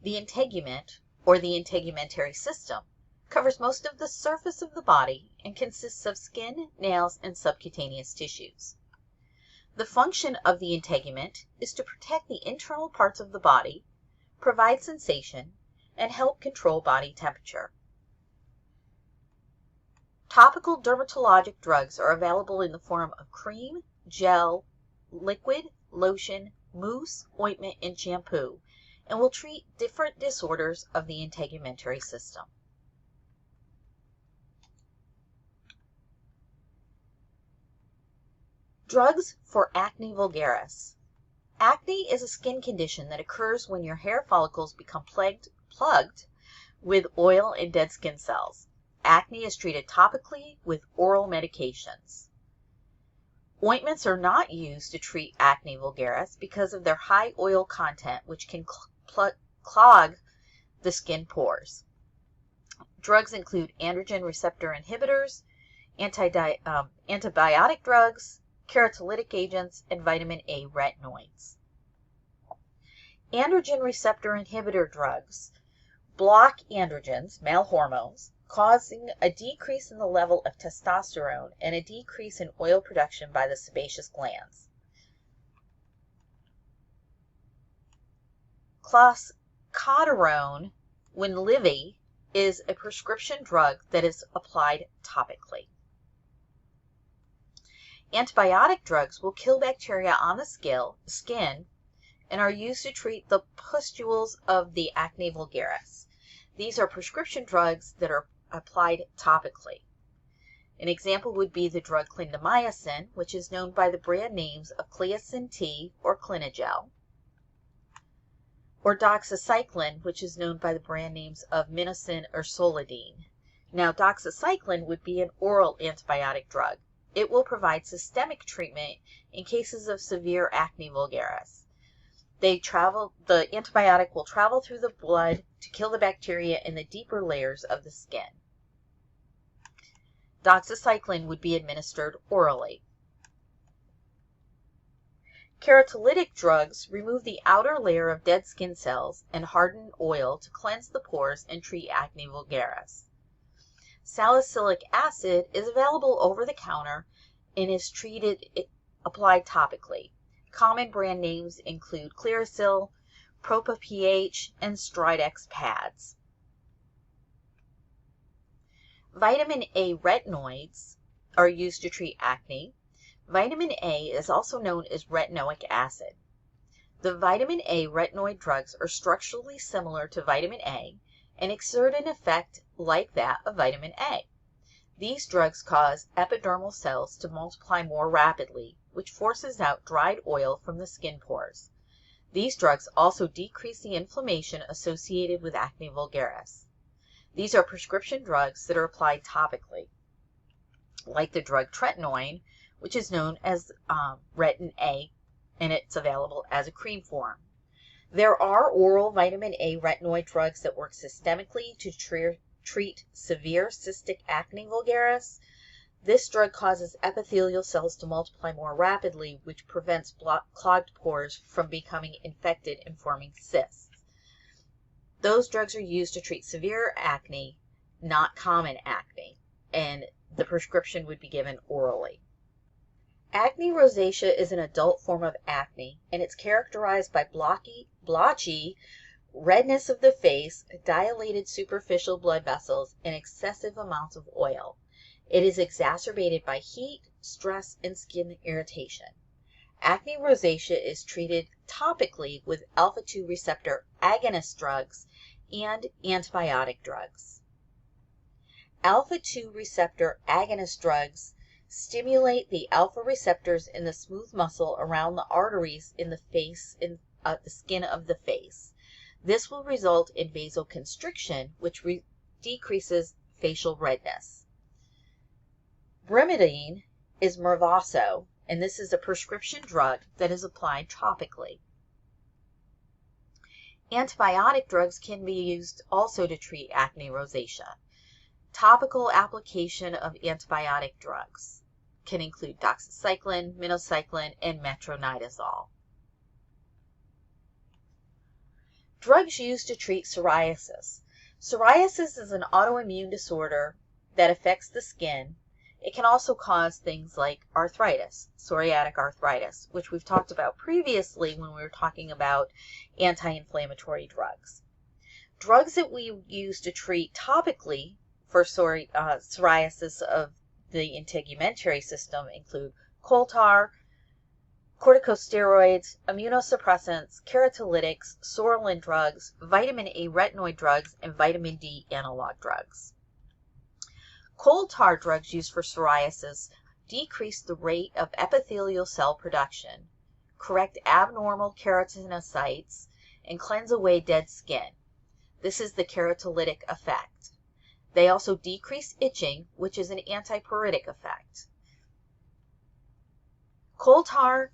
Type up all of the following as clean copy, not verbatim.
The integument, or the integumentary system, covers most of the surface of the body and consists of skin, nails, and subcutaneous tissues. The function of the integument is to protect the internal parts of the body, provide sensation, and help control body temperature. Topical dermatologic drugs are available in the form of cream, gel, liquid, lotion, mousse, ointment, and shampoo, and will treat different disorders of the integumentary system. Drugs for acne vulgaris. Acne is a skin condition that occurs when your hair follicles become plugged with oil and dead skin cells. Acne is treated topically with oral medications. Ointments are not used to treat acne vulgaris because of their high oil content, which can clog the skin pores. Drugs include androgen receptor inhibitors, antibiotic drugs, keratolytic agents, and vitamin A retinoids. Androgen receptor inhibitor drugs block androgens, male hormones, causing a decrease in the level of testosterone and a decrease in oil production by the sebaceous glands. Clascoterone Winlevi is a prescription drug that is applied topically. Antibiotic drugs will kill bacteria on the skin and are used to treat the pustules of the acne vulgaris. These are prescription drugs that are applied topically. An example would be the drug clindamycin, which is known by the brand names of Cleocin T or Clinagel, or doxycycline, which is known by the brand names of Minocin or Solodine. Now, doxycycline would be an oral antibiotic drug. It will provide systemic treatment in cases of severe acne vulgaris. The antibiotic will travel through the blood to kill the bacteria in the deeper layers of the skin. Doxycycline would be administered orally. Keratolytic drugs remove the outer layer of dead skin cells and harden oil to cleanse the pores and treat acne vulgaris. Salicylic acid is available over the counter and is applied topically. Common brand names include Clearasil, Propa PH, and Stridex pads. Vitamin A retinoids are used to treat acne. Vitamin A is also known as retinoic acid. The vitamin A retinoid drugs are structurally similar to vitamin A and exert an effect like that of vitamin A. These drugs cause epidermal cells to multiply more rapidly, which forces out dried oil from the skin pores. These drugs also decrease the inflammation associated with acne vulgaris. These are prescription drugs that are applied topically, like the drug tretinoin, which is known as Retin A, and it's available as a cream form. There are oral vitamin A retinoid drugs that work systemically to treat severe cystic acne vulgaris. This drug causes epithelial cells to multiply more rapidly, which prevents clogged pores from becoming infected and forming cysts. Those drugs are used to treat severe acne, not common acne, and the prescription would be given orally. Acne rosacea is an adult form of acne, and it's characterized by blotchy redness of the face, dilated superficial blood vessels, and excessive amounts of oil. It is exacerbated by heat, stress, and skin irritation. Acne rosacea is treated topically with alpha-2 receptor agonist drugs and antibiotic drugs. Alpha-2 receptor agonist drugs stimulate the alpha receptors in the smooth muscle around the arteries in the face, in the skin of the face. This will result in vasoconstriction, which decreases facial redness. Brimidine is Mirvaso, and this is a prescription drug that is applied topically. Antibiotic drugs can be used also to treat acne rosacea. Topical application of antibiotic drugs can include doxycycline, minocycline, and metronidazole. Drugs used to treat psoriasis. Psoriasis is an autoimmune disorder that affects the skin. It can also cause things like arthritis, psoriatic arthritis, which we've talked about previously when we were talking about anti-inflammatory drugs. Drugs that we use to treat topically for psoriasis of the integumentary system include coal tar, corticosteroids, immunosuppressants, keratolytics, psoralen drugs, vitamin A retinoid drugs, and vitamin D analog drugs. Coal tar drugs used for psoriasis decrease the rate of epithelial cell production, correct abnormal keratinocytes, and cleanse away dead skin. This is the keratolytic effect. They also decrease itching, which is an antipyretic effect. Coal tar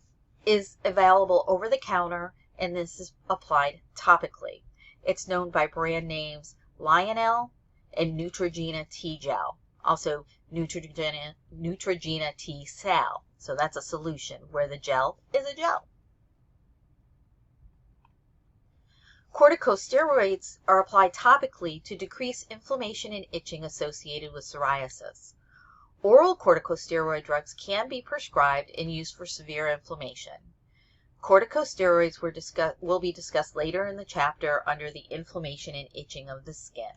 is available over the counter, and this is applied topically. It's known by brand names Lionel and Neutrogena T-Gel, also Neutrogena T-Sal. So that's a solution where the gel is a gel. Corticosteroids are applied topically to decrease inflammation and itching associated with psoriasis. Oral corticosteroid drugs can be prescribed and used for severe inflammation. Corticosteroids will be discussed later in the chapter under the inflammation and itching of the skin.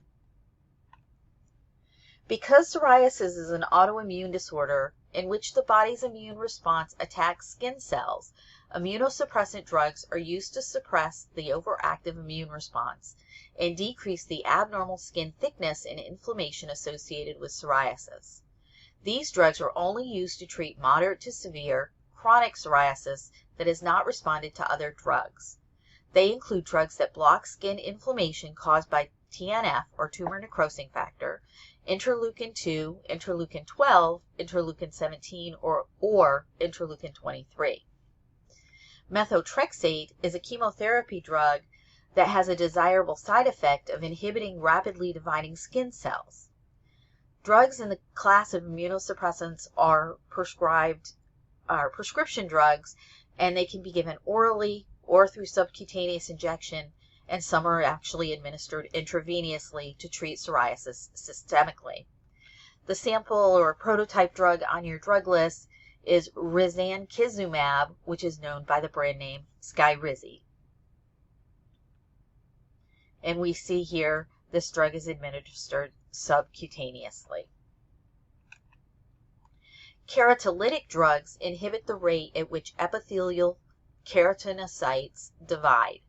Because psoriasis is an autoimmune disorder in which the body's immune response attacks skin cells, immunosuppressant drugs are used to suppress the overactive immune response and decrease the abnormal skin thickness and inflammation associated with psoriasis. These drugs are only used to treat moderate to severe chronic psoriasis that has not responded to other drugs. They include drugs that block skin inflammation caused by TNF, or tumor necrosing factor, interleukin-2, interleukin-12, interleukin-17, or interleukin-23. Methotrexate is a chemotherapy drug that has a desirable side effect of inhibiting rapidly dividing skin cells. Drugs in the class of immunosuppressants are prescription drugs, and they can be given orally or through subcutaneous injection, and some are actually administered intravenously to treat psoriasis systemically. The sample or prototype drug on your drug list is risankizumab, which is known by the brand name Skyrizi. And we see here this drug is administered subcutaneously. Keratolytic drugs inhibit the rate at which epithelial keratinocytes divide.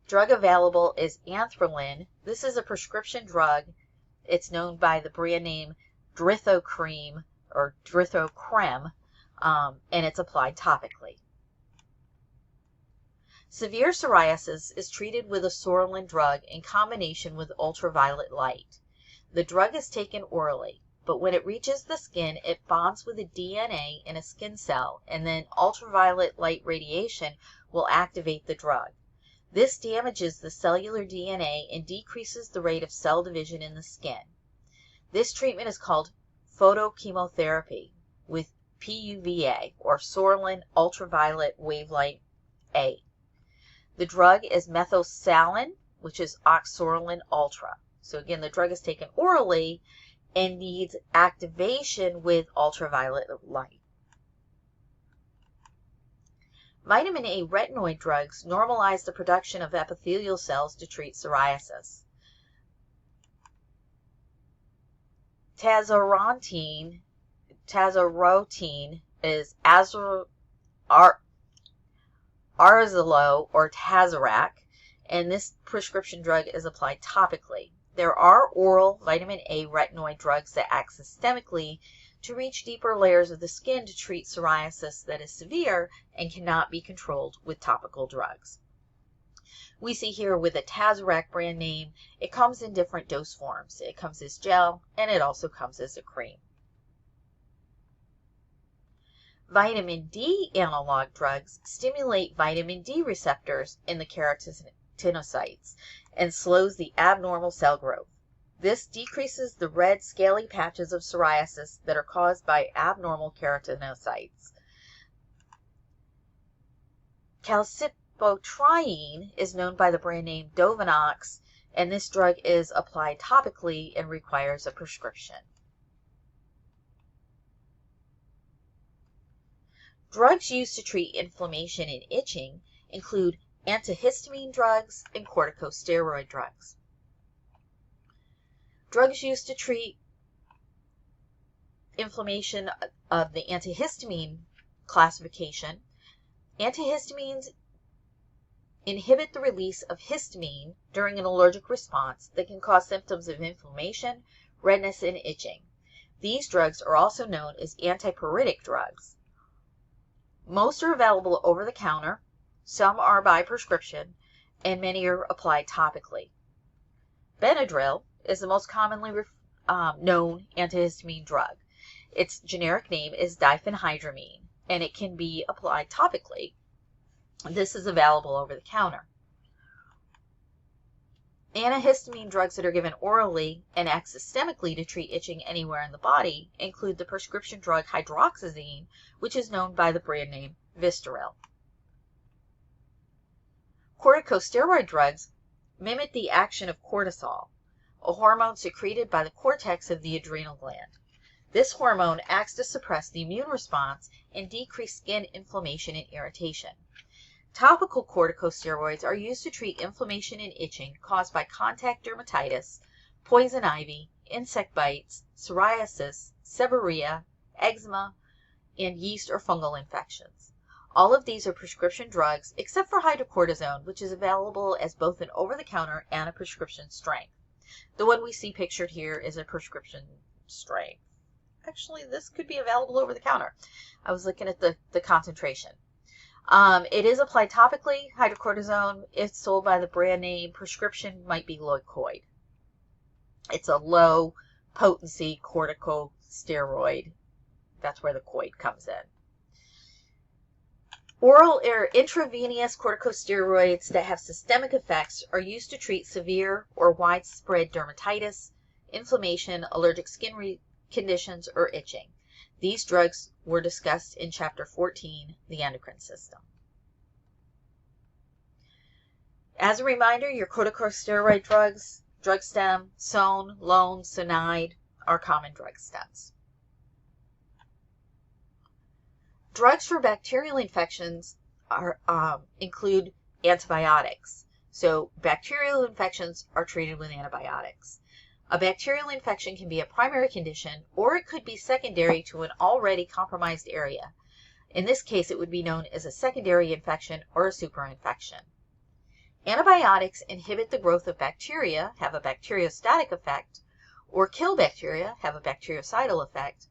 Drug available is anthralin. This is a prescription drug. It's known by the brand name Drithocreme or Drithocrem, and it's applied topically. Severe psoriasis is treated with a psoralen drug in combination with ultraviolet light. The drug is taken orally, but when it reaches the skin, it bonds with the DNA in a skin cell, and then ultraviolet light radiation will activate the drug. This damages the cellular DNA and decreases the rate of cell division in the skin. This treatment is called photochemotherapy with PUVA, or psoralen ultraviolet wavelength A. The drug is methocillin, which is oxoralin ultra. So again, the drug is taken orally and needs activation with ultraviolet light. Vitamin A retinoid drugs normalize the production of epithelial cells to treat psoriasis. Tazarotene is Arzalo or Tazarac, and this prescription drug is applied topically. There are oral vitamin A retinoid drugs that act systemically to reach deeper layers of the skin to treat psoriasis that is severe and cannot be controlled with topical drugs. We see here with the Tazarac brand name, it comes in different dose forms. It comes as gel, and it also comes as a cream. Vitamin D analog drugs stimulate vitamin D receptors in the keratinocytes and slows the abnormal cell growth. This decreases the red scaly patches of psoriasis that are caused by abnormal keratinocytes. Levothyroxine is known by the brand name Dovanox, and this drug is applied topically and requires a prescription. Drugs used to treat inflammation and itching include antihistamine drugs and corticosteroid drugs. Drugs used to treat inflammation of the antihistamine classification. Antihistamines inhibit the release of histamine during an allergic response that can cause symptoms of inflammation, redness, and itching. These drugs are also known as antipyretic drugs. Most are available over the counter, some are by prescription, and many are applied topically. Benadryl is the most commonly known antihistamine drug. Its generic name is diphenhydramine, and it can be applied topically. This is available over the counter. Antihistamine drugs that are given orally and act systemically to treat itching anywhere in the body include the prescription drug hydroxyzine, which is known by the brand name Vistaril. Corticosteroid drugs mimic the action of cortisol, a hormone secreted by the cortex of the adrenal gland. This hormone acts to suppress the immune response and decrease skin inflammation and irritation. Topical corticosteroids are used to treat inflammation and itching caused by contact dermatitis, poison ivy, insect bites, psoriasis, seborrhea, eczema, and yeast or fungal infections. All of these are prescription drugs except for hydrocortisone, which is available as both an over-the-counter and a prescription strength. The one we see pictured here is a prescription strength. Actually, this could be available over the counter. I was looking at the concentration. It is applied topically. Hydrocortisone is sold by the brand name. Prescription might be Loicoid. It's a low potency corticosteroid. That's where the coid comes in. Oral or intravenous corticosteroids that have systemic effects are used to treat severe or widespread dermatitis, inflammation, allergic skin conditions, or itching. These drugs were discussed in Chapter 14, the endocrine system. As a reminder, your corticosteroid drugs, drug stem, Soane, Lone, Sonide, are common drug stems. Drugs for bacterial infections include antibiotics. So bacterial infections are treated with antibiotics. A bacterial infection can be a primary condition, or it could be secondary to an already compromised area. In this case, it would be known as a secondary infection or a superinfection. Antibiotics inhibit the growth of bacteria, have a bacteriostatic effect, or kill bacteria, have a bactericidal effect,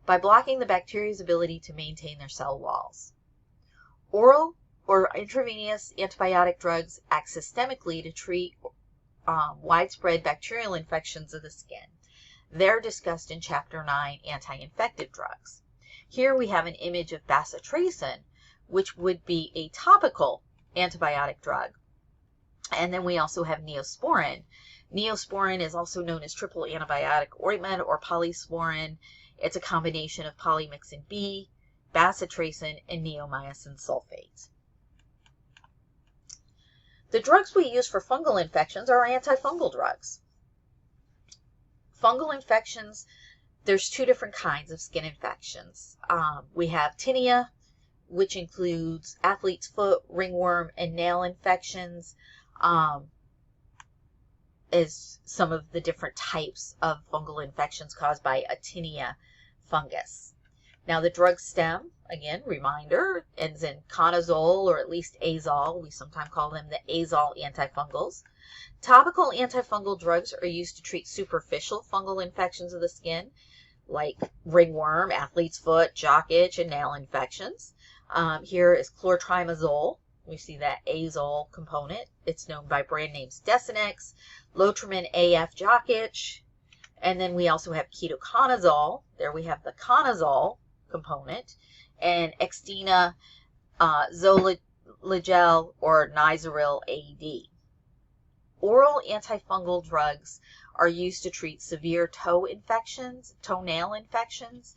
by blocking the bacteria's ability to maintain their cell walls. Oral or intravenous antibiotic drugs act systemically to treat widespread bacterial infections of the skin. They're discussed in Chapter 9, Anti-Infective Drugs. Here we have an image of bacitracin, which would be a topical antibiotic drug. And then we also have Neosporin. Neosporin is also known as triple antibiotic ointment or polysporin. It's a combination of polymyxin B, bacitracin, and neomycin sulfate. The drugs we use for fungal infections are antifungal drugs. Fungal infections, there's two different kinds of skin infections. We have tinea, which includes athlete's foot, ringworm, and nail infections, as some of the different types of fungal infections caused by a tinea fungus. Now the drug stem, again, reminder, ends in conazole or at least azole. We sometimes call them the azole antifungals. Topical antifungal drugs are used to treat superficial fungal infections of the skin, like ringworm, athlete's foot, jock itch, and nail infections. Here is chlorotrimazole. We see that azole component. It's known by brand names Desinex, Lotrimin AF jock itch, and then we also have ketoconazole. There we have the conazole component, and Exdena Zolagel or Nizaril AD. Oral antifungal drugs are used to treat severe toenail infections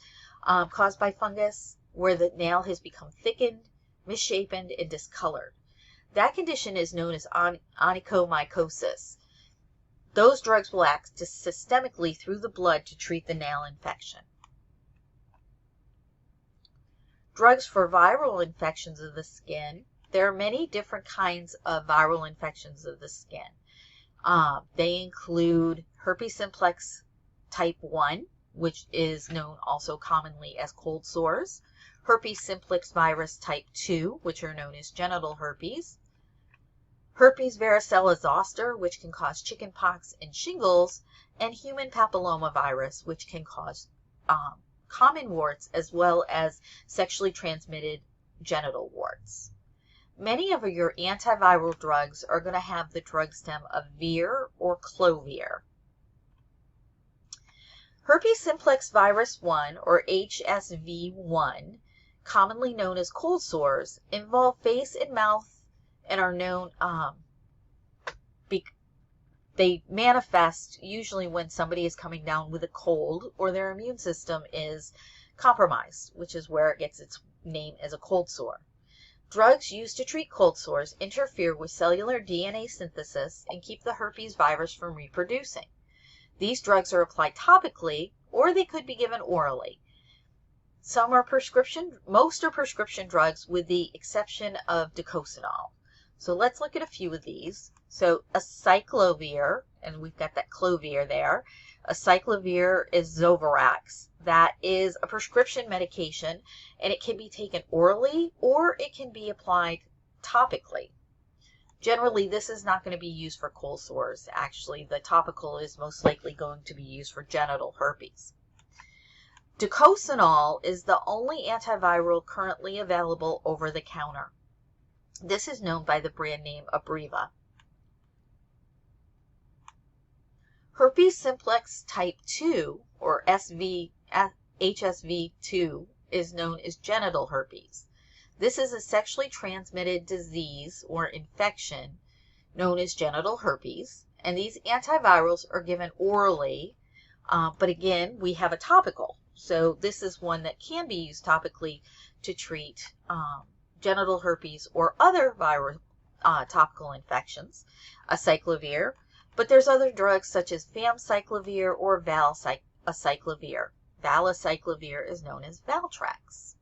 caused by fungus, where the nail has become thickened, misshapen, and discolored. That condition is known as onychomycosis. Those drugs will act systemically through the blood to treat the nail infection. Drugs for viral infections of the skin. There are many different kinds of viral infections of the skin. They include herpes simplex type 1, which is known also commonly as cold sores, herpes simplex virus type 2, which are known as genital herpes, herpes varicella zoster, which can cause chickenpox and shingles, and human papillomavirus, which can cause common warts as well as sexually transmitted genital warts. Many of your antiviral drugs are going to have the drug stem of vir or clovir. Herpes simplex virus 1 or HSV1, commonly known as cold sores, involve face and mouth and are known, they manifest usually when somebody is coming down with a cold or their immune system is compromised, which is where it gets its name as a cold sore. Drugs used to treat cold sores interfere with cellular DNA synthesis and keep the herpes virus from reproducing. These drugs are applied topically, or they could be given orally. Some are prescription, most are prescription drugs with the exception of dicosanol. So let's look at a few of these. So acyclovir, and we've got that clovir there. Acyclovir is Zovirax. That is a prescription medication, and it can be taken orally or it can be applied topically. Generally, this is not going to be used for cold sores. Actually, the topical is most likely going to be used for genital herpes. Dicosanol is the only antiviral currently available over the counter. This is known by the brand name Abreva. Herpes simplex type 2 or HSV2 is known as genital herpes. This is a sexually transmitted disease or infection known as genital herpes, and these antivirals are given orally, but again, we have a topical. So this is one that can be used topically to treat genital herpes or other viral topical infections, acyclovir. But there's other drugs such as famciclovir or valacyclovir. Valacyclovir is known as Valtrex.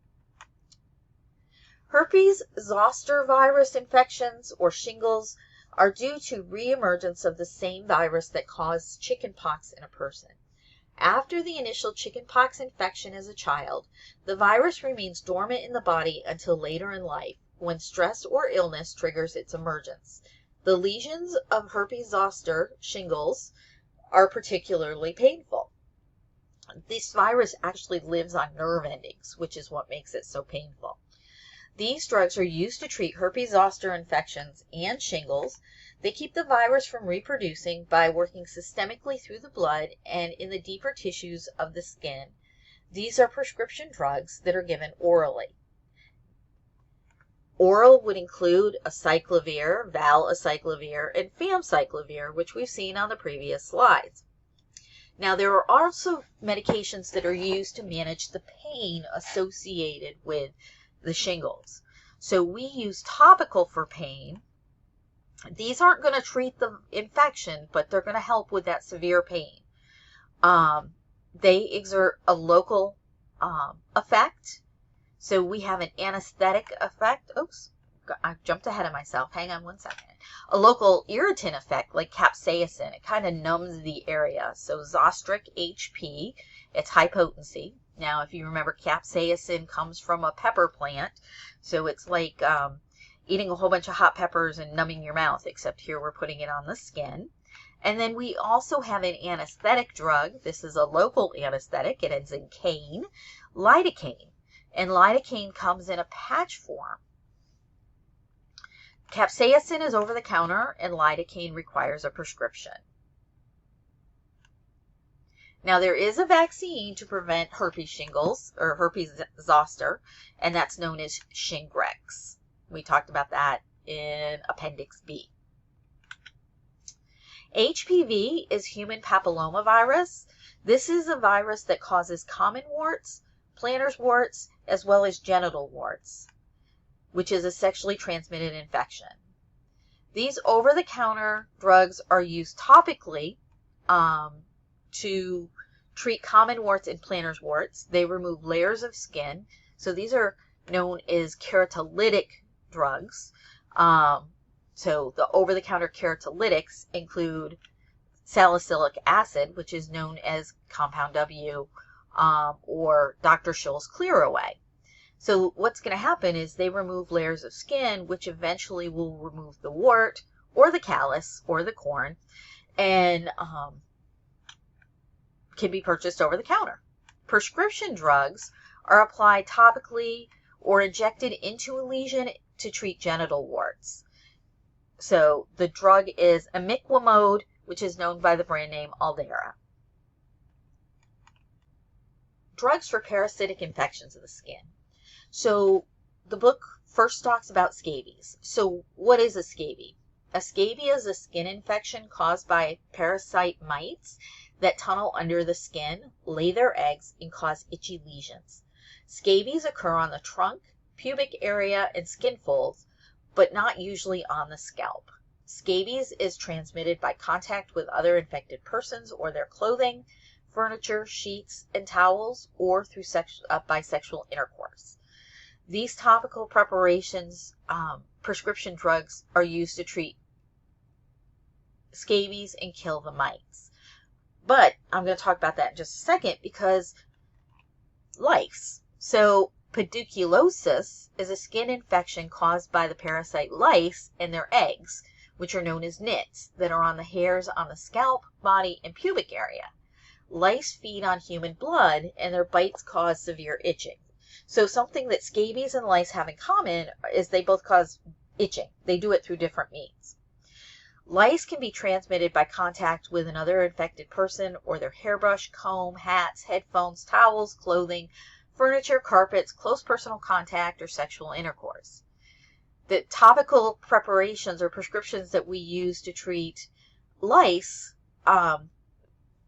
Herpes zoster virus infections or shingles are due to reemergence of the same virus that caused chickenpox in a person. After the initial chickenpox infection as a child, the virus remains dormant in the body until later in life, when stress or illness triggers its emergence. The lesions of herpes zoster shingles are particularly painful. This virus actually lives on nerve endings, which is what makes it so painful. These drugs are used to treat herpes zoster infections and shingles. They keep the virus from reproducing by working systemically through the blood and in the deeper tissues of the skin. These are prescription drugs that are given orally. Oral would include acyclovir, valacyclovir, and famciclovir, which we've seen on the previous slides. Now, there are also medications that are used to manage the pain associated with the shingles. So we use topical for pain. These aren't going to treat the infection, but they're going to help with that severe pain. They exert a local effect. So we have an anesthetic effect. Oops, I jumped ahead of myself. Hang on one second. A local irritant effect like capsaicin. It kind of numbs the area. So Zostric HP, it's high potency. Now, if you remember, capsaicin comes from a pepper plant. So it's like eating a whole bunch of hot peppers and numbing your mouth, except here we're putting it on the skin. And then we also have an anesthetic drug. This is a local anesthetic. It ends in cane, lidocaine. And lidocaine comes in a patch form. Capsaicin is over the counter, and lidocaine requires a prescription. Now, there is a vaccine to prevent herpes shingles, or herpes zoster, and that's known as Shingrix. We talked about that in Appendix B. HPV is human papillomavirus. This is a virus that causes common warts, plantar warts, as well as genital warts, which is a sexually transmitted infection. These over-the-counter drugs are used topically to treat common warts and plantar warts. They remove layers of skin. So these are known as keratolytic drugs. So the over-the-counter keratolytics include salicylic acid, which is known as Compound W, or Dr. Scholl's Clear Away. So what's going to happen is they remove layers of skin, which eventually will remove the wart or the callus or the corn, and can be purchased over the counter. Prescription drugs are applied topically or injected into a lesion to treat genital warts. So the drug is imiquimod, which is known by the brand name Aldera. Drugs for parasitic infections of the skin. So the book first talks about scabies. So what is a scabie? A scabie is a skin infection caused by parasite mites that tunnel under the skin, lay their eggs, and cause itchy lesions. Scabies occur on the trunk, pubic area, and skin folds, but not usually on the scalp. Scabies is transmitted by contact with other infected persons or their clothing, furniture, sheets, and towels, or through by sexual intercourse. These topical preparations, prescription drugs, are used to treat scabies and kill the mites. But I'm going to talk about that in just a second, because lice. So pediculosis is a skin infection caused by the parasite lice and their eggs, which are known as nits, that are on the hairs on the scalp, body, and pubic area. Lice feed on human blood, and their bites cause severe itching. So something that scabies and lice have in common is they both cause itching. They do it through different means. Lice can be transmitted by contact with another infected person or their hairbrush, comb, hats, headphones, towels, clothing, furniture, carpets, close personal contact, or sexual intercourse. The topical preparations or prescriptions that we use to treat lice,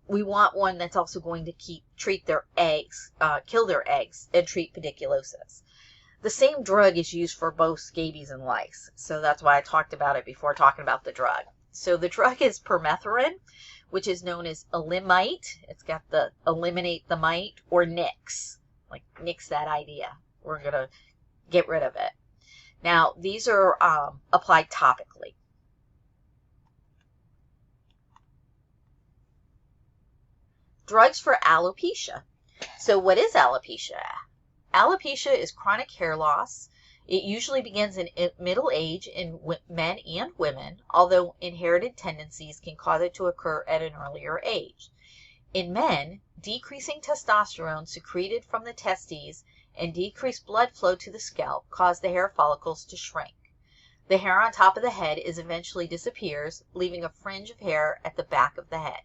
we want one that's also going to treat their eggs, kill their eggs, and treat pediculosis. The same drug is used for both scabies and lice, so that's why I talked about it before talking about the drug. So the drug is permethrin, which is known as Elimite. It's got the eliminate the mite, or nix, like nix that idea. We're going to get rid of it. Now, these are applied topically. Drugs for alopecia. So what is alopecia? Alopecia is chronic hair loss. It usually begins in middle age in men and women, although inherited tendencies can cause it to occur at an earlier age. In men, decreasing testosterone secreted from the testes and decreased blood flow to the scalp cause the hair follicles to shrink. The hair on top of the head eventually disappears, leaving a fringe of hair at the back of the head.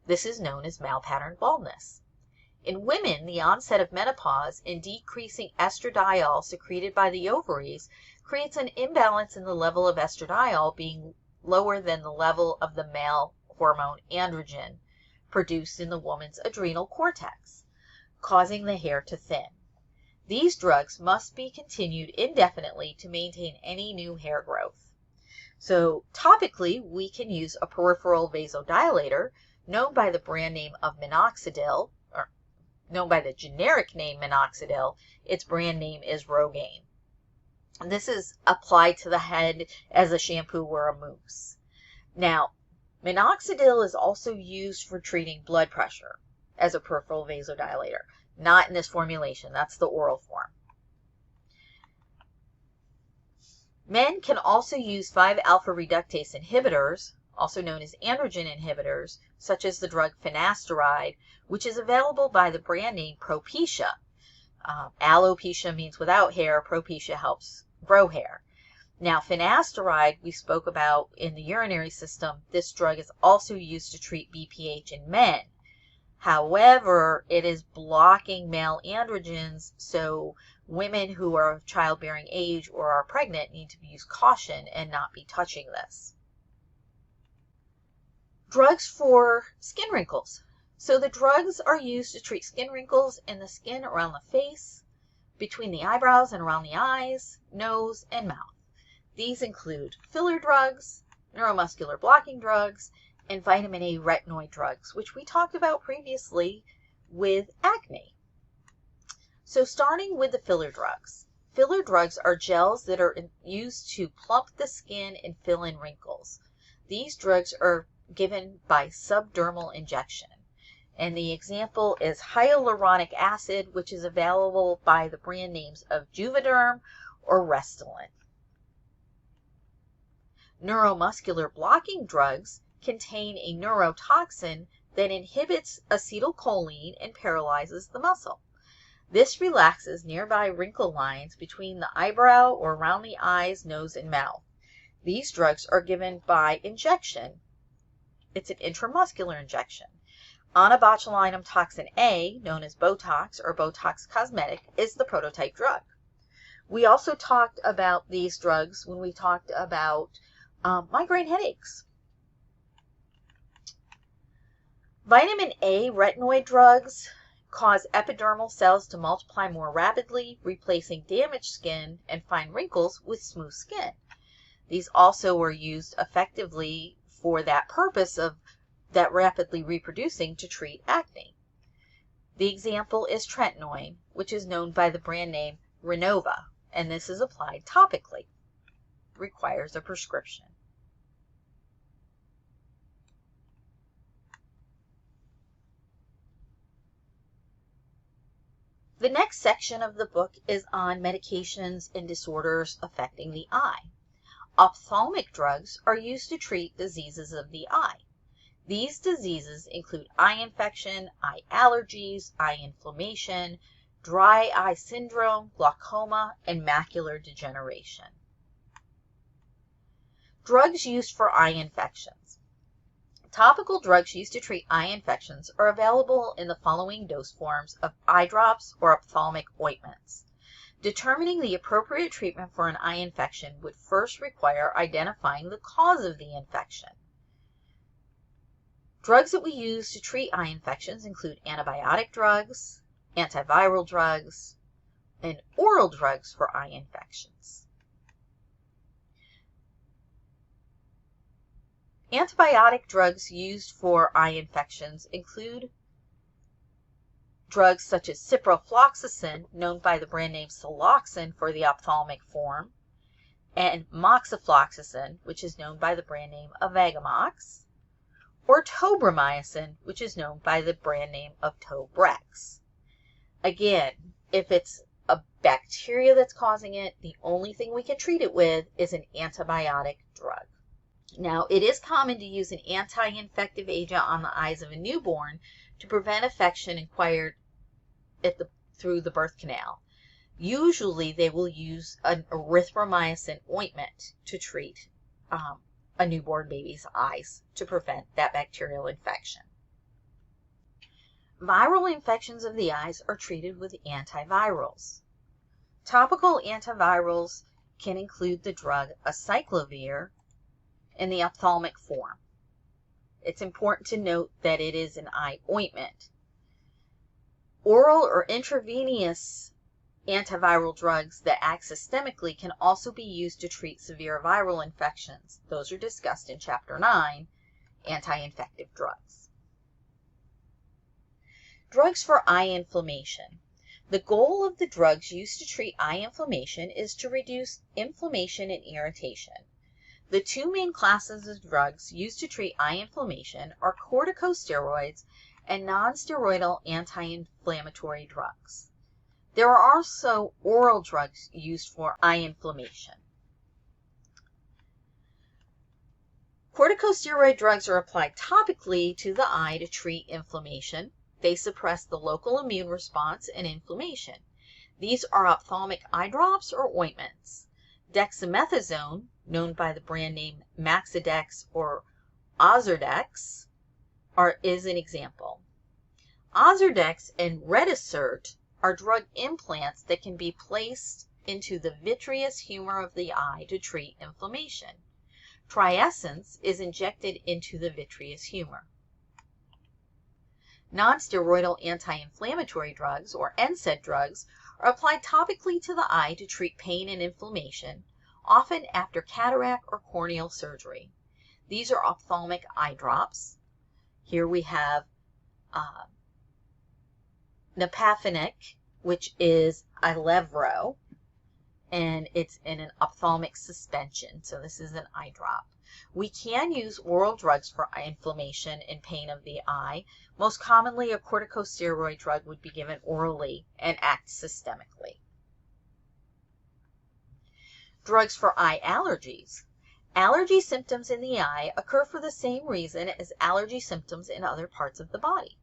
This is known as male-pattern baldness. In women, the onset of menopause and decreasing estradiol secreted by the ovaries creates an imbalance in the level of estradiol being lower than the level of the male hormone androgen produced in the woman's adrenal cortex, causing the hair to thin. These drugs must be continued indefinitely to maintain any new hair growth. So topically, we can use a peripheral vasodilator known by the brand name of minoxidil, or known by the generic name minoxidil. Its brand name is Rogaine. And this is applied to the head as a shampoo or a mousse. Now, minoxidil is also used for treating blood pressure as a peripheral vasodilator. Not in this formulation. That's the oral form. Men can also use 5-alpha reductase inhibitors, also known as androgen inhibitors, such as the drug finasteride, which is available by the brand name Propecia. Alopecia means without hair. Propecia helps grow hair. Now, finasteride we spoke about in the urinary system. This drug is also used to treat BPH in men. However, it is blocking male androgens, so women who are of childbearing age or are pregnant need to use caution and not be touching this. Drugs for skin wrinkles. So the drugs are used to treat skin wrinkles in the skin around the face, between the eyebrows and around the eyes, nose, and mouth. These include filler drugs, neuromuscular blocking drugs, and vitamin A retinoid drugs, which we talked about previously with acne. So starting with the filler drugs. Filler drugs are gels that are used to plump the skin and fill in wrinkles. These drugs are given by subdermal injection. And the example is hyaluronic acid, which is available by the brand names of Juvederm or Restylane. Neuromuscular blocking drugs contain a neurotoxin that inhibits acetylcholine and paralyzes the muscle. This relaxes nearby wrinkle lines between the eyebrow or around the eyes, nose, and mouth. These drugs are given by injection. It's an intramuscular injection. Onabotulinum toxin A, known as Botox or Botox Cosmetic, is the prototype drug. We also talked about these drugs when we talked about migraine headaches. Vitamin A retinoid drugs cause epidermal cells to multiply more rapidly, replacing damaged skin and fine wrinkles with smooth skin. These also are used effectively for that purpose of that rapidly reproducing to treat acne. The example is tretinoin, which is known by the brand name Renova, and this is applied topically. Requires a prescription. The next section of the book is on medications and disorders affecting the eye. Ophthalmic drugs are used to treat diseases of the eye. These diseases include eye infection, eye allergies, eye inflammation, dry eye syndrome, glaucoma, and macular degeneration. Drugs used for eye infections. Topical drugs used to treat eye infections are available in the following dose forms of eye drops or ophthalmic ointments. Determining the appropriate treatment for an eye infection would first require identifying the cause of the infection. Drugs that we use to treat eye infections include antibiotic drugs, antiviral drugs, and oral drugs for eye infections. Antibiotic drugs used for eye infections include drugs such as ciprofloxacin, known by the brand name Siloxane for the ophthalmic form, and moxifloxacin, which is known by the brand name Avagamox, or tobramycin, which is known by the brand name of Tobrex. Again, if it's a bacteria that's causing it, the only thing we can treat it with is an antibiotic drug. Now, it is common to use an anti-infective agent on the eyes of a newborn to prevent infection acquired through the birth canal. Usually, they will use an erythromycin ointment to treat a newborn baby's eyes to prevent that bacterial infection. Viral infections of the eyes are treated with antivirals. Topical antivirals can include the drug acyclovir in the ophthalmic form. It's important to note that it is an eye ointment. Oral or intravenous antiviral drugs that act systemically can also be used to treat severe viral infections. Those are discussed in Chapter 9, Anti-Infective Drugs. Drugs for eye inflammation. The goal of the drugs used to treat eye inflammation is to reduce inflammation and irritation. The two main classes of drugs used to treat eye inflammation are corticosteroids and non-steroidal anti-inflammatory drugs. There are also oral drugs used for eye inflammation. Corticosteroid drugs are applied topically to the eye to treat inflammation. They suppress the local immune response and inflammation. These are ophthalmic eye drops or ointments. Dexamethasone, known by the brand name Maxidex or Ozurdex, is an example. Ozurdex and Retisert are drug implants that can be placed into the vitreous humor of the eye to treat inflammation. Triessence is injected into the vitreous humor. Non-steroidal anti-inflammatory drugs, or NSAID drugs, are applied topically to the eye to treat pain and inflammation, often after cataract or corneal surgery. These are ophthalmic eye drops. Here we have Napafinic, which is Ilevro, and it's in an ophthalmic suspension. So this is an eye drop. We can use oral drugs for eye inflammation and pain of the eye. Most commonly, a corticosteroid drug would be given orally and act systemically. Drugs for eye allergies. Allergy symptoms in the eye occur for the same reason as allergy symptoms in other parts of the body.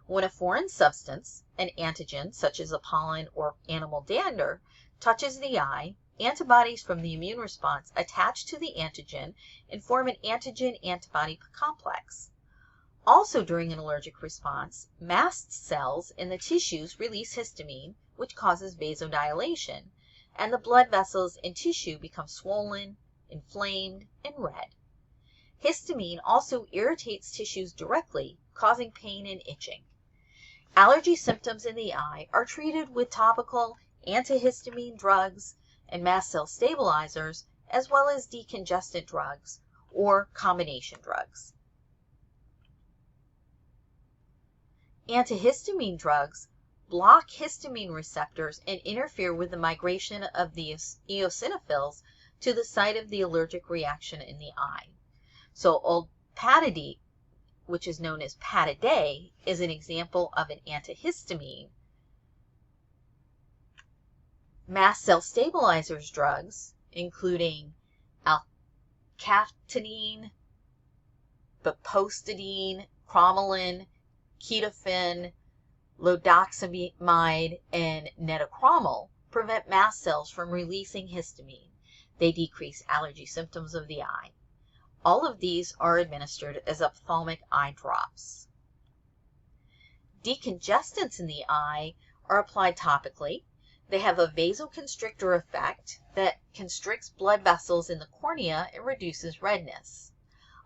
When a foreign substance, an antigen such as a pollen or animal dander, touches the eye, antibodies from the immune response attach to the antigen and form an antigen-antibody complex. Also during an allergic response, mast cells in the tissues release histamine, which causes vasodilation, and the blood vessels in tissue become swollen, inflamed, and red. Histamine also irritates tissues directly, causing pain and itching. Allergy symptoms in the eye are treated with topical antihistamine drugs and mast cell stabilizers, as well as decongestant drugs or combination drugs. Antihistamine drugs block histamine receptors and interfere with the migration of the eosinophils to the site of the allergic reaction in the eye. So olpatadine, which is known as Pataday, is an example of an antihistamine. Mast cell stabilizers drugs, including alkaftinine, bepostadine, cromolyn, ketofen, lodoxamide, and netocromol, prevent mast cells from releasing histamine. They decrease allergy symptoms of the eye. All of these are administered as ophthalmic eye drops. Decongestants in the eye are applied topically. They have a vasoconstrictor effect that constricts blood vessels in the cornea and reduces redness.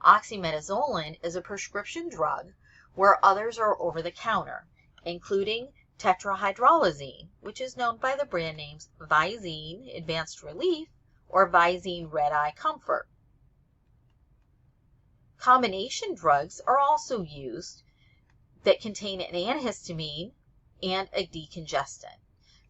Oxymetazoline is a prescription drug, where others are over the counter, including tetrahydrolazine, which is known by the brand names Visine Advanced Relief or Visine Red Eye Comfort. Combination drugs are also used that contain an antihistamine and a decongestant.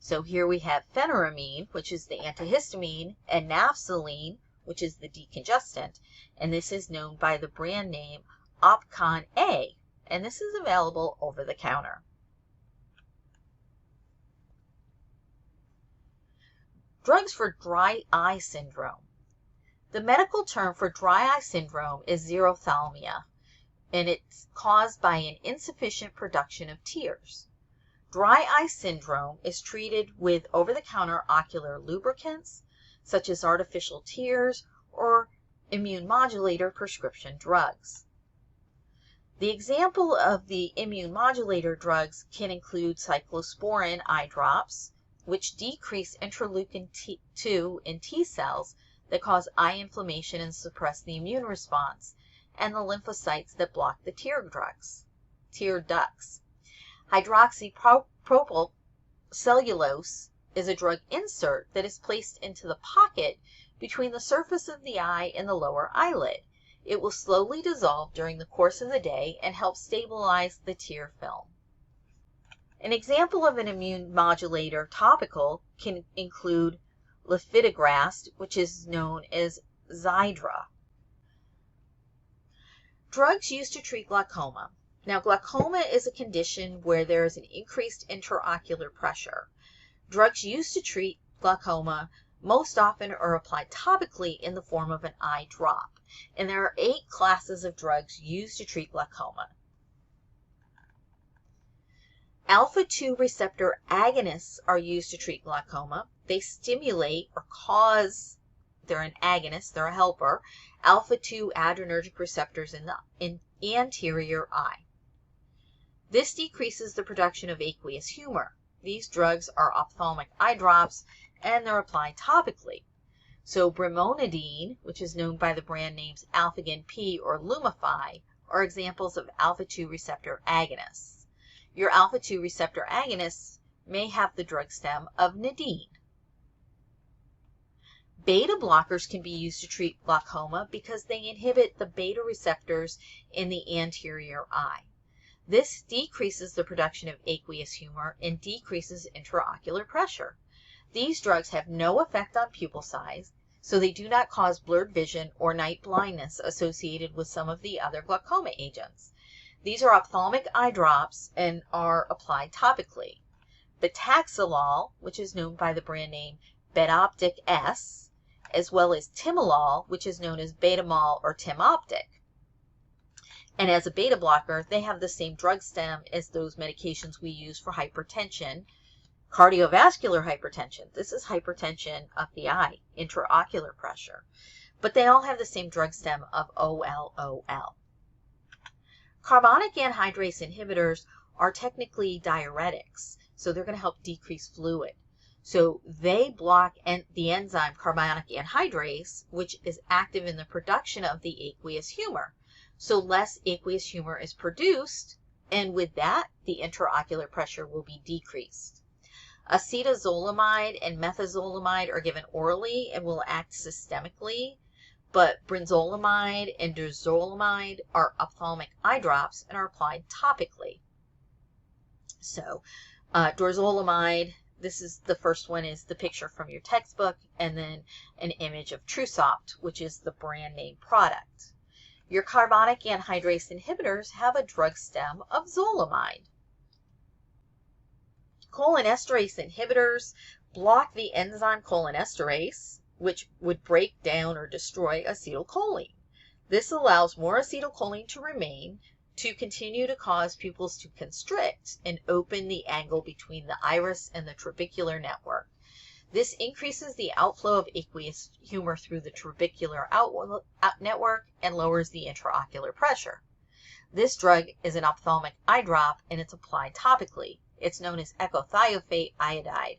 So here we have phenyramine, which is the antihistamine, and nafcillin, which is the decongestant, and this is known by the brand name Opcon A, and this is available over the counter. Drugs for dry eye syndrome. The medical term for dry eye syndrome is xerophthalmia, and it's caused by an insufficient production of tears. Dry eye syndrome is treated with over-the-counter ocular lubricants, such as artificial tears or immune modulator prescription drugs. The example of the immune modulator drugs can include cyclosporin eye drops, which decrease interleukin 2 in T cells that cause eye inflammation and suppress the immune response, and the lymphocytes that block the tear ducts. Hydroxypropyl cellulose is a drug insert that is placed into the pocket between the surface of the eye and the lower eyelid. It will slowly dissolve during the course of the day and help stabilize the tear film. An example of an immune modulator topical can include lifitegrast, which is known as Xiidra. Drugs used to treat glaucoma. Now, glaucoma is a condition where there is an increased intraocular pressure. Drugs used to treat glaucoma most often are applied topically in the form of an eye drop, and there are 8 classes of drugs used to treat glaucoma. Alpha-2 receptor agonists are used to treat glaucoma. They stimulate or cause, they're an agonist, they're a helper, alpha-2 adrenergic receptors in the anterior eye. This decreases the production of aqueous humor. These drugs are ophthalmic eye drops, and they're applied topically. So brimonidine, which is known by the brand names Alphagen P or Lumify, are examples of alpha-2 receptor agonists. Your alpha-2 receptor agonists may have the drug stem of nadine. Beta blockers can be used to treat glaucoma because they inhibit the beta receptors in the anterior eye. This decreases the production of aqueous humor and decreases intraocular pressure. These drugs have no effect on pupil size, so they do not cause blurred vision or night blindness associated with some of the other glaucoma agents. These are ophthalmic eye drops and are applied topically. Betaxolol, which is known by the brand name Betoptic S, as well as Timolol, which is known as Betamol or Timoptic. And as a beta blocker, they have the same drug stem as those medications we use for hypertension, cardiovascular hypertension. This is hypertension of the eye, intraocular pressure. But they all have the same drug stem of OLOL. Carbonic anhydrase inhibitors are technically diuretics, so they're going to help decrease fluid. So they block the enzyme carbonic anhydrase, which is active in the production of the aqueous humor. So less aqueous humor is produced, and with that, the intraocular pressure will be decreased. Acetazolamide and methazolamide are given orally and will act systemically, but brinzolamide and durzolamide are ophthalmic eye drops and are applied topically. So durzolamide, this is the first one, is the picture from your textbook, and then an image of Trusoft, which is the brand name product. Your carbonic anhydrase inhibitors have a drug stem of zolamide. Cholinesterase inhibitors block the enzyme cholinesterase, which would break down or destroy acetylcholine. This allows more acetylcholine to remain to continue to cause pupils to constrict and open the angle between the iris and the trabecular network. This increases the outflow of aqueous humor through the trabecular network and lowers the intraocular pressure. This drug is an ophthalmic eye drop and it's applied topically. It's known as ecothiopate iodide,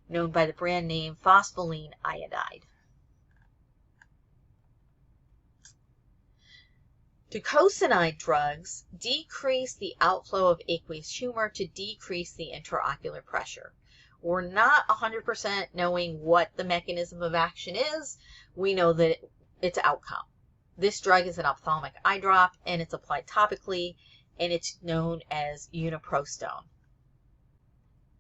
known by the brand name phospholine iodide. Glucosinide drugs decrease the outflow of aqueous humor to decrease the intraocular pressure. We're not 100% knowing what the mechanism of action is. We know that it's outcome. This drug is an ophthalmic eye drop and it's applied topically, and it's known as uniprostone.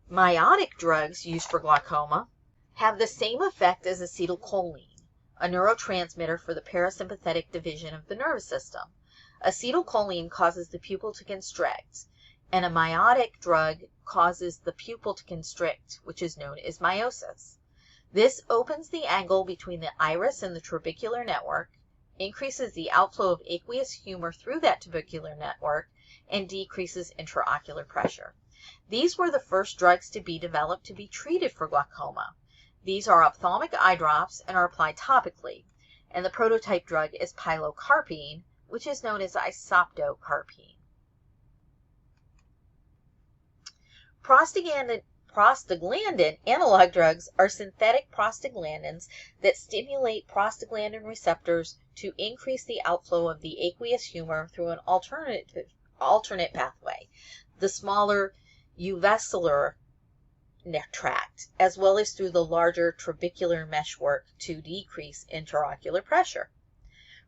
Miotic drugs used for glaucoma have the same effect as acetylcholine, a neurotransmitter for the parasympathetic division of the nervous system. Acetylcholine causes the pupil to constrict, and a miotic drug causes the pupil to constrict, which is known as miosis. This opens the angle between the iris and the trabecular network, increases the outflow of aqueous humor through that trabecular network, and decreases intraocular pressure. These were the first drugs to be developed to be treated for glaucoma. These are ophthalmic eye drops and are applied topically, and the prototype drug is pilocarpine, which is known as isopdocarpine. Prostaglandin analog drugs are synthetic prostaglandins that stimulate prostaglandin receptors to increase the outflow of the aqueous humor through an alternate pathway, the smaller uveicular tract, as well as through the larger trabecular meshwork to decrease intraocular pressure.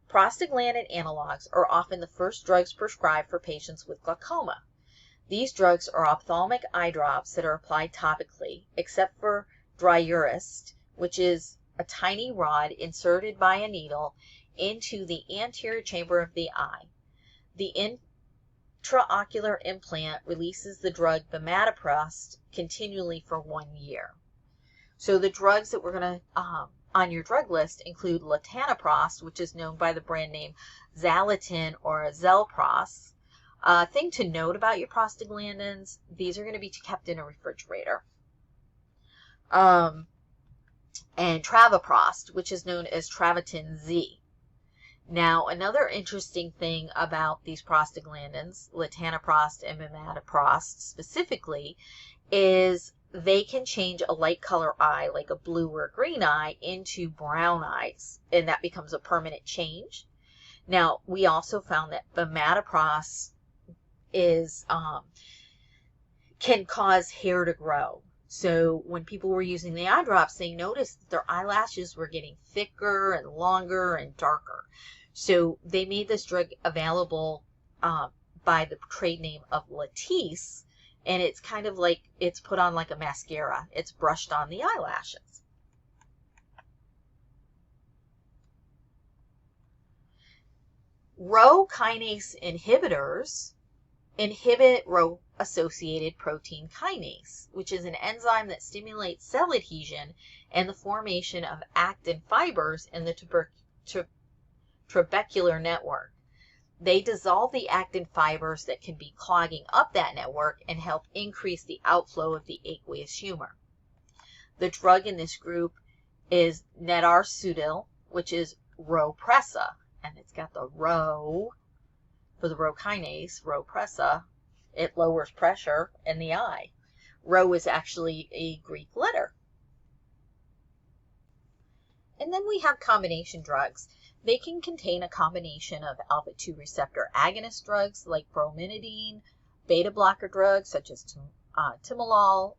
Prostaglandin analogs are often the first drugs prescribed for patients with glaucoma. These drugs are ophthalmic eye drops that are applied topically, except for Driurist, which is a tiny rod inserted by a needle into the anterior chamber of the eye. The intraocular implant releases the drug bimatoprost continually for 1 year. So the drugs that we're going to on your drug list include latanoprost, which is known by the brand name Xalatin or Zelprost. Thing to note about your prostaglandins, these are going to be kept in a refrigerator. And travoprost, which is known as Travatin Z. Now, another interesting thing about these prostaglandins, latanoprost and bimatoprost specifically, is they can change a light color eye, like a blue or green eye, into brown eyes, and that becomes a permanent change. Now, we also found that bimatoprost can cause hair to grow. So when people were using the eye drops, they noticed that their eyelashes were getting thicker and longer and darker. So they made this drug available by the trade name of Latisse, and it's kind of like it's put on like a mascara. It's brushed on the eyelashes. Rho kinase inhibitors inhibit Rho-associated protein kinase, which is an enzyme that stimulates cell adhesion and the formation of actin fibers in the trabecular network. They dissolve the actin fibers that can be clogging up that network and help increase the outflow of the aqueous humor. The drug in this group is nedarsutil, which is Rhopressa, and it's got the Rho for the Rho kinase, Rhopressa. It lowers pressure in the eye. Rho is actually a Greek letter. And then we have combination drugs. They can contain a combination of alpha-2 receptor agonist drugs like brominidine, beta blocker drugs such as timolol,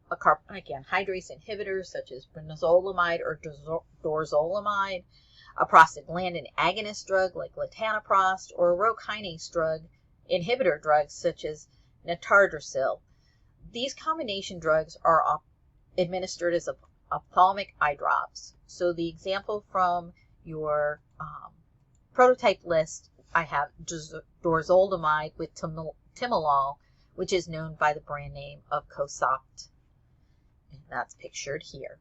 again, hydrase inhibitors such as brinzolamide or dorzolamide, a prostaglandin agonist drug like latanoprost, or a Rho kinase inhibitor drugs such as netardrasil. These combination drugs are administered as ophthalmic eye drops. So the example from your prototype list, I have dorzolamide with timolol, which is known by the brand name of Cosopt. And that's pictured here.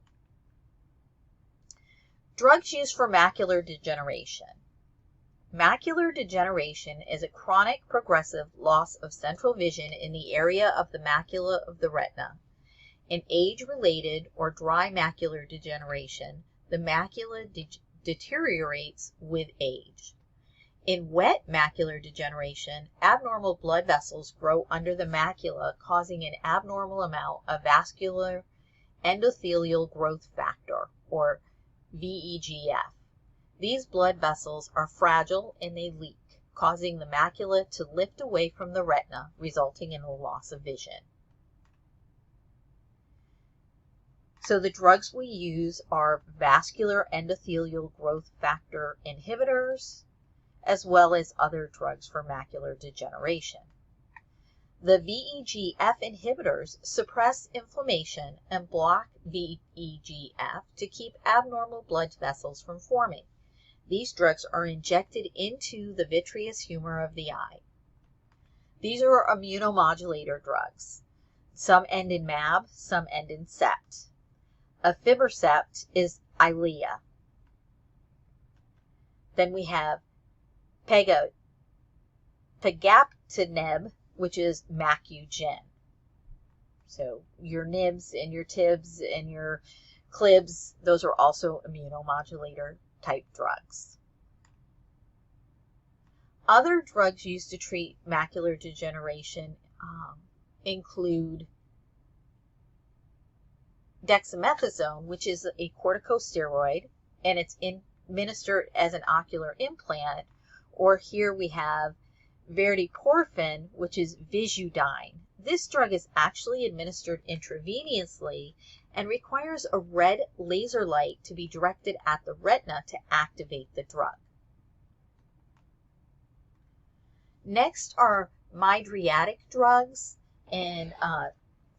Drugs used for macular degeneration. Macular degeneration is a chronic progressive loss of central vision in the area of the macula of the retina. In age-related or dry macular degeneration, the macula deteriorates with age. In wet macular degeneration, abnormal blood vessels grow under the macula, causing an abnormal amount of vascular endothelial growth factor, or VEGF. These blood vessels are fragile and they leak, causing the macula to lift away from the retina, resulting in a loss of vision. So the drugs we use are vascular endothelial growth factor inhibitors, as well as other drugs for macular degeneration. The VEGF inhibitors suppress inflammation and block VEGF to keep abnormal blood vessels from forming. These drugs are injected into the vitreous humor of the eye. These are immunomodulator drugs. Some end in MAB, some end in sept. Aflibercept is Eylea. Then we have pegaptinib, which is Macugen. So your nibs and your tibs and your clibs, those are also immunomodulator type drugs. Other drugs used to treat macular degeneration include dexamethasone, which is a corticosteroid, and it's administered as an ocular implant, or here we have verdiporfin, which is Visudyne. This drug is actually administered intravenously and requires a red laser light to be directed at the retina to activate the drug. Next are mydriatic drugs and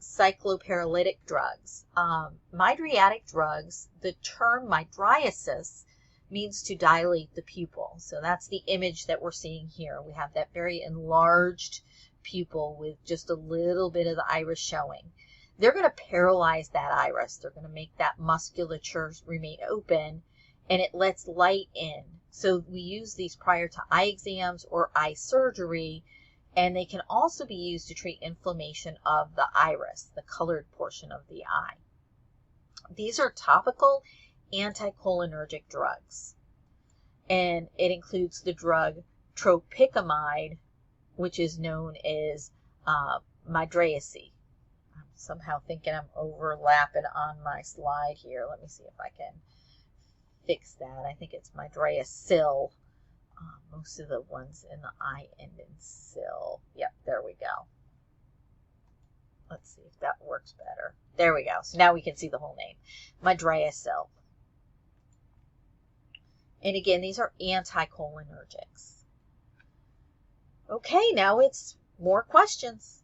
cycloparalytic drugs. Mydriatic drugs, the term mydriasis means to dilate the pupil. So that's the image that we're seeing here. We have that very enlarged pupil with just a little bit of the iris showing. They're going to paralyze that iris. They're going to make that musculature remain open, and it lets light in. So we use these prior to eye exams or eye surgery, and they can also be used to treat inflammation of the iris, the colored portion of the eye. These are topical anticholinergic drugs, and it includes the drug tropicamide, which is known as Midracy. I'm somehow thinking I'm overlapping on my slide here. Let me see if I can fix that. I think it's Midracil. Most of the ones in the eye end in sil. Yep, there we go. Let's see if that works better. There we go. So now we can see the whole name. Madrayacil. And again, these are anticholinergics. Okay, now it's more questions.